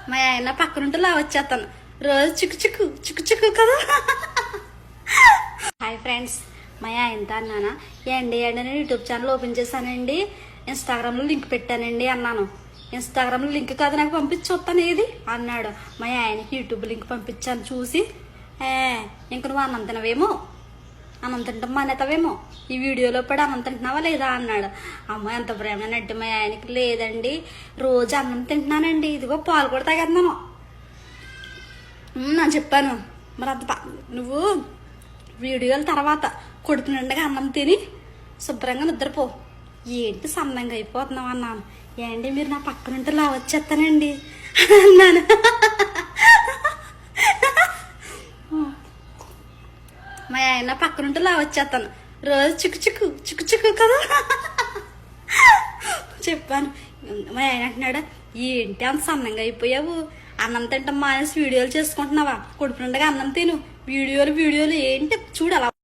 మా ఆయన పక్కనుంటే లా వచ్చేస్తాను రోజు చిక్కు చిక్కు చిక్కు చిక్కు కదా. హాయ్ ఫ్రెండ్స్, మా ఆయనతో అన్నానా ఏంటి నేను యూట్యూబ్ ఛానల్ ఓపెన్ చేశానండి, ఇన్స్టాగ్రామ్లో లింక్ పెట్టానండి అన్నాను. ఇన్స్టాగ్రామ్లో లింక్ కాదు నాకు పంపించి చూస్తాను ఏది అన్నాడు. మా ఆయనకి యూట్యూబ్ లింక్ పంపించాను చూసి, ఇంక నువ్వు అన్నం తినవేమో, అన్నం తింటాం మానేతావేమో, ఈ వీడియోలో పడి అన్నం తింటున్నావా లేదా అన్నాడు. అమ్మ ఎంత ప్రేమనంటే మా ఆయనకి, లేదండి రోజు అన్నం తింటున్నానండి, ఇదిగో పాలు కూడా తాగేస్తున్నాను నేను చెప్పాను. మరి అంత నువ్వు వీడియోల తర్వాత కొడుకునిండగా అన్నం తిని శుభ్రంగా నిద్రపో, ఏంటి సన్నంగా అయిపోతున్నావు అన్నాను. ఏంటి మీరు నా పక్కనుంటే లా వచ్చేస్తానండి అన్నాను. మా ఆయన పక్కనుంటే లా వచ్చేస్తాను రోజు చిక్కు చిక్కు చిక్కు చిక్కు కదా చెప్పాను. మా ఆయన అంటున్నాడు, ఏంటి అంత సన్నంగా అయిపోయావు, అన్నం తింటాం మానేసి వీడియోలు చేసుకుంటున్నావా, కొడుకునుండగా అన్నం తిను, వీడియోలు ఏంటి చూడాలి.